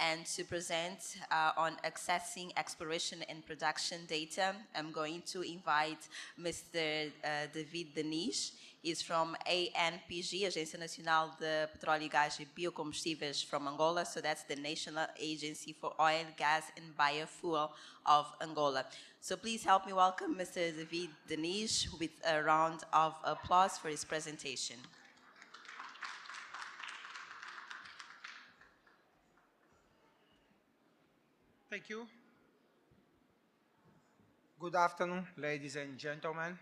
and to present on accessing exploration and production data, I'm going to invite Mr. David Diniz. He's from ANPG, Agência Nacional de Petróleo e Gás e Biocombustíveis from Angola, so that's the National Agency for Oil, Gas and Biofuel of Angola. So please help me welcome Mr. David Diniz with a round of applause for his presentation. Thank you. Good afternoon, ladies and gentlemen.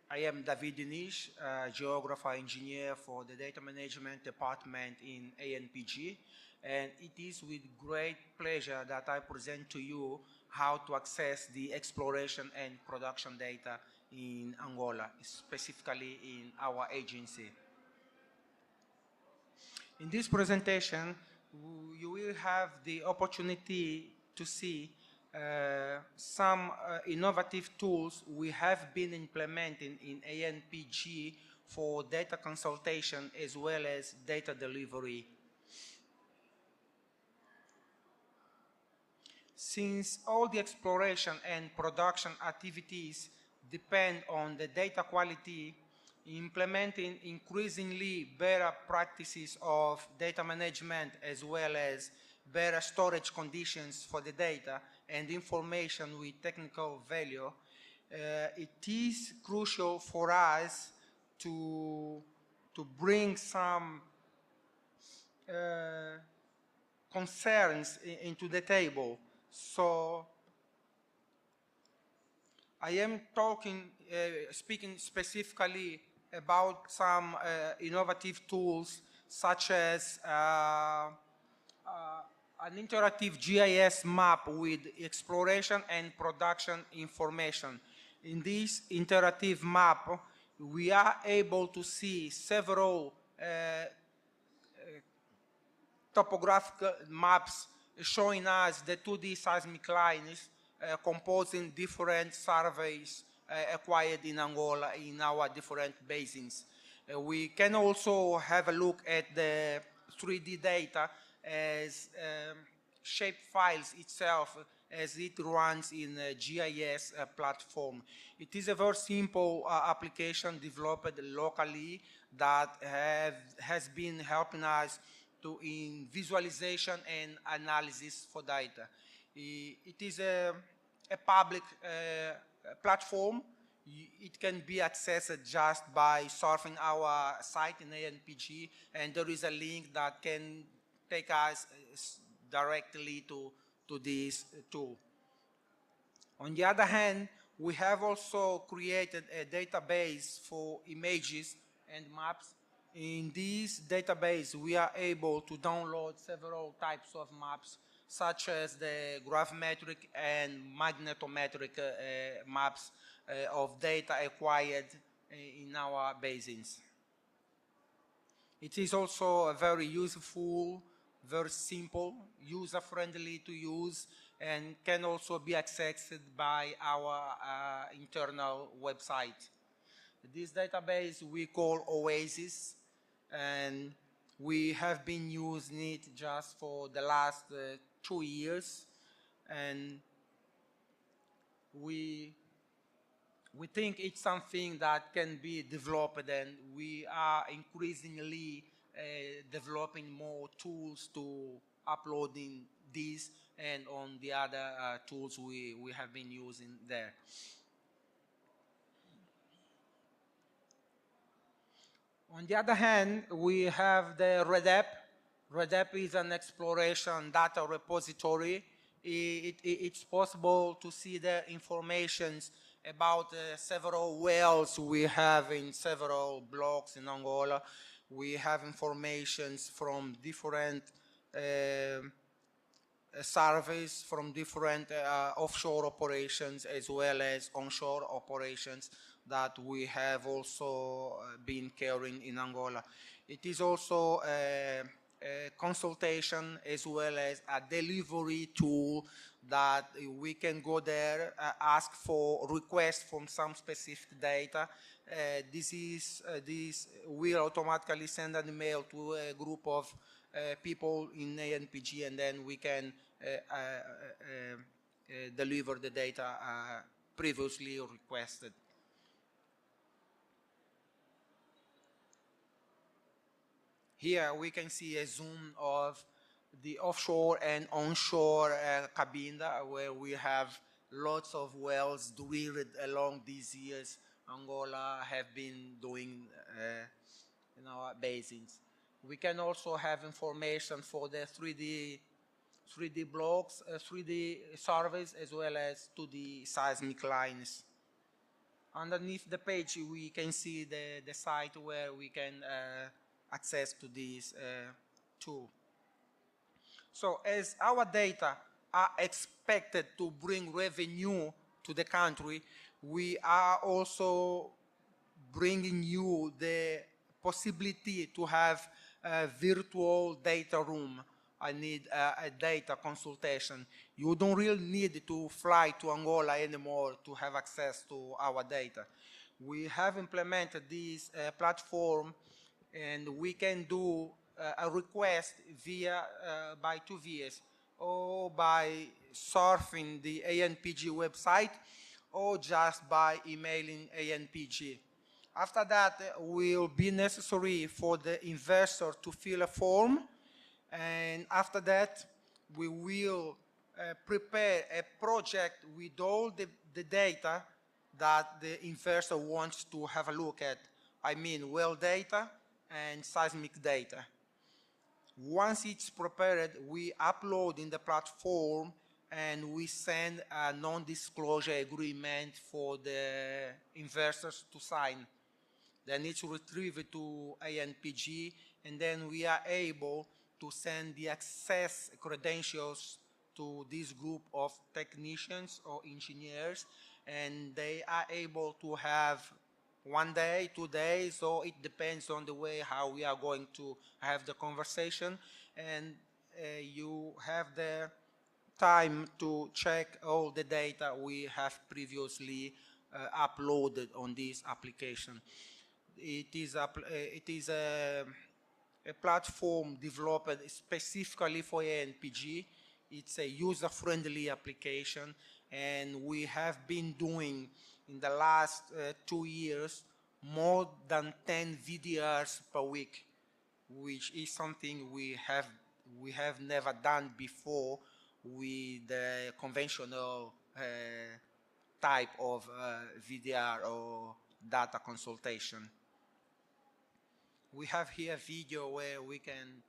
I am David Diniz, Geographer Engineer for the Data Management Department in ANPG, and it is with great pleasure that I present to you how to access the exploration and production data in Angola, specifically in our agency. In this presentation, you will have the opportunity to see some innovative tools we have been implementing in ANPG for data consultation as well as data delivery. Since all the exploration and production activities depend on the data quality, implementing increasingly better practices of data management as well as better storage conditions for the data and information with technical value, it is crucial for us to bring some concerns into the table. So I am speaking specifically about some innovative tools such as an interactive GIS map with exploration and production information. In this interactive map, we are able to see several topographical maps showing us the 2D seismic lines composing different surveys acquired in Angola in our different basins. We can also have a look at the 3D data as shape files itself as it runs in a GIS platform. It is a very simple application developed locally that has been helping us in visualization and analysis for data. It is a public platform. It can be accessed just by surfing our site in ANPG, and there is a link that can take us directly to this tool. On the other hand, we have also created a database for images and maps. In this database, we are able to download several types of maps, such as the gravimetric and magnetometric maps of data acquired in our basins. It is also a very useful, very simple, user-friendly to use, and can also be accessed by our internal website. This database we call Oasis, and we have been using it just for the last 2 years, and we think it's something that can be developed, and we are increasingly developing more tools to uploading these and on the other tools we have been using there. On the other hand, we have the REDEP. REDEP is an exploration data repository. It's possible to see the information about several wells we have in several blocks in Angola. We have information from different surveys, from different offshore operations as well as onshore operations that we have also been carrying in Angola. It is also a consultation as well as a delivery tool that we can go there, ask for requests from some specific data. This will automatically send an email to a group of people in ANPG, and then we can deliver the data previously requested. Here we can see a zoom of the offshore and onshore Cabinda, where we have lots of wells drilled along these years. Angola have been doing in our basins. We can also have information for the 3D blocks, 3D surveys, as well as 2D seismic lines. Underneath the page, we can see the site where we can access to this tool. So as our data are expected to bring revenue to the country, we are also bringing you the possibility to have a virtual data room. I need a data consultation. You don't really need to fly to Angola anymore to have access to our data. We have implemented this platform, and we can do a request via by two vias, or by surfing the ANPG website, or just by emailing ANPG. After that, it will be necessary for the investor to fill a form, and after that, we will prepare a project with all the data that the investor wants to have a look at. I mean, well data and seismic data. Once it's prepared, we upload in the platform and we send a non-disclosure agreement for the investors to sign. Then it's retrieved to ANPG, and then we are able to send the access credentials to this group of technicians or engineers, and they are able to have 1 day, 2 days, so it depends on the way how we are going to have the conversation, and you have the time to check all the data we have previously uploaded on this application. It is a platform developed specifically for ANPG. It's a user-friendly application, and we have been doing in the last 2 years more than 10 VDRs per week, which is something we have never done before with the conventional type of VDR or data consultation. We have here a video where we can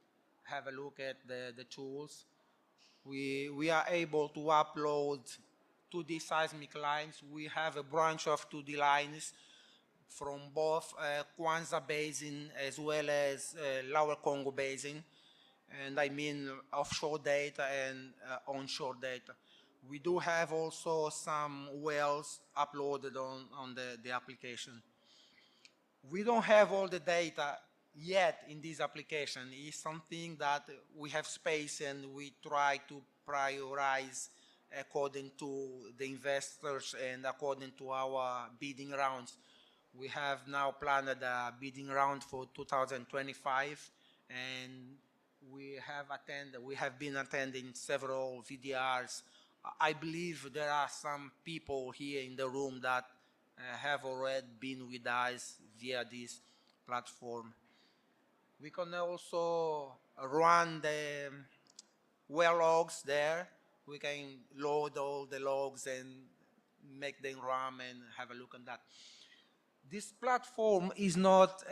have a look at the tools. We are able to upload 2D seismic lines. We have a branch of 2D lines from both Kwanza Basin as well as Lower Congo Basin, and I mean offshore data and onshore data. We do have also some wells uploaded on the application. We don't have all the data yet in this application. It's something that we have space, and we try to prioritize according to the investors and according to our bidding rounds. We have now planned a bidding round for 2025, and we have been attending several VDRs. I believe there are some people here in the room that have already been with us via this platform. We can also run the well logs there. We can load all the logs and make them run and have a look at that. This platform is not,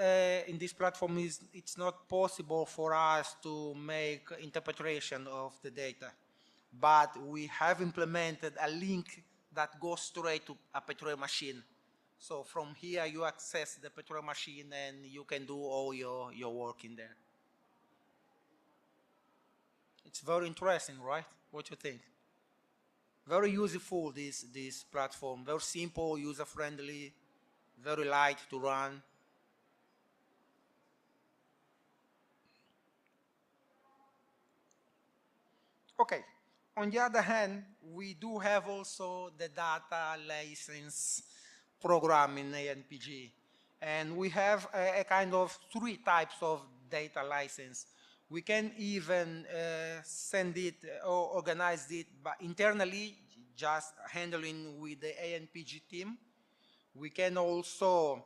in this platform, it's not possible for us to make interpretation of the data, but we have implemented a link that goes straight to a petrol machine. So from here, you access the petrol machine and you can do all your work in there. It's very interesting, right? What do you think? Very useful, this platform. Very simple, user-friendly, very light to run. Okay. On the other hand, we do have also the data license program in ANPG. And we have a kind of three types of data license. We can even send it or organize it internally, just handling with the ANPG team. We can also,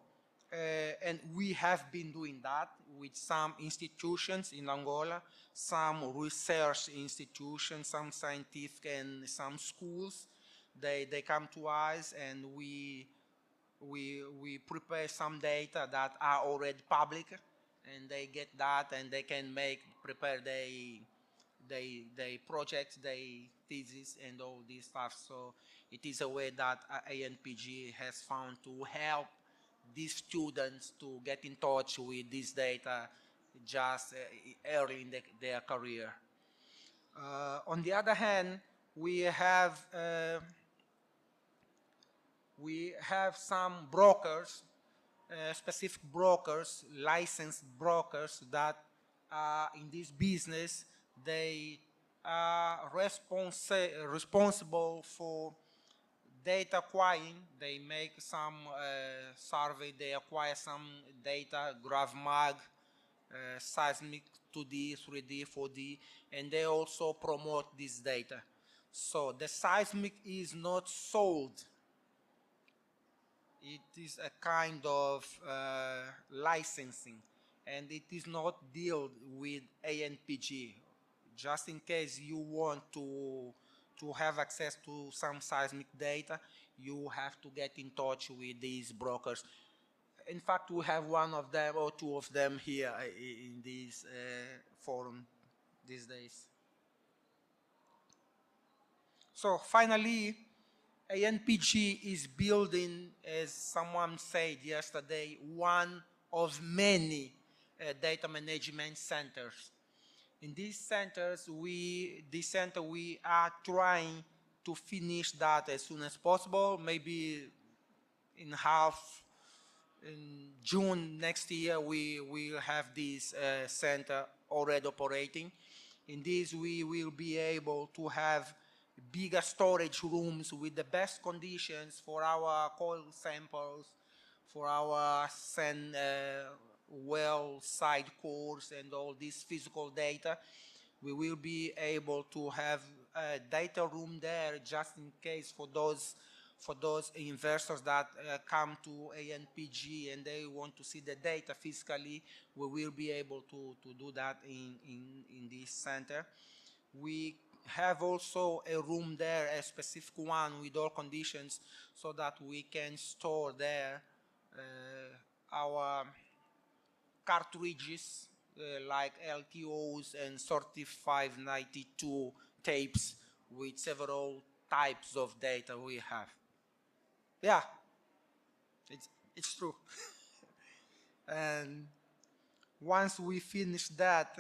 and we have been doing that with some institutions in Angola, some research institutions, some scientific and some schools. They come to us and we prepare some data that are already public, and they get that and they can prepare their projects, their thesis, and all this stuff. So it is a way that ANPG has found to help these students to get in touch with this data just early in their career. On the other hand, we have some brokers, specific brokers, licensed brokers that in this business, they are responsible for data acquiring. They make some survey, they acquire some data, GravMag, seismic 2D, 3D, 4D, and they also promote this data. So the seismic is not sold. It is a kind of licensing, and it is not dealt with ANPG. Just in case you want to have access to some seismic data, you have to get in touch with these brokers. In fact, we have one of them or two of them here in this forum these days. So finally, ANPG is building, as someone said yesterday, one of many data management centers. In these centers, we are trying to finish that as soon as possible, maybe in June next year, we will have this center already operating. In this, we will be able to have bigger storage rooms with the best conditions for our coil samples, for our sand well side cores and all this physical data. We will be able to have a data room there just in case for those investors that come to ANPG and they want to see the data physically. We will be able to do that in this center. We have also a room there, a specific one with all conditions, so that we can store there our cartridges like LTOs and 3592 tapes with several types of data we have. Yeah, it's true. And once we finish that,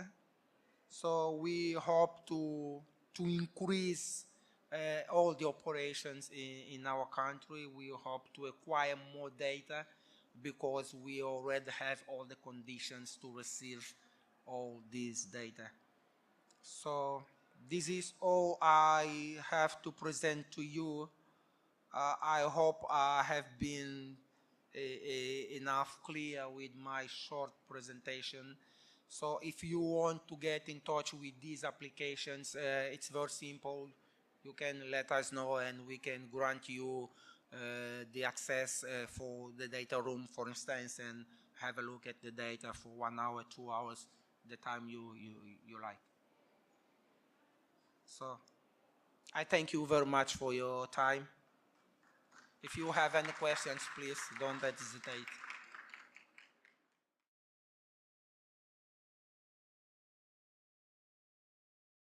so we hope to increase all the operations in our country. We hope to acquire more data because we already have all the conditions to receive all this data. So this is all I have to present to you. I hope I have been enough clear with my short presentation. So if you want to get in touch with these applications, it's very simple. You can let us know and we can grant you the access for the data room, for instance, and have a look at the data for 1 hour, 2 hours, the time you like. So I thank you very much for your time. If you have any questions, please don't hesitate.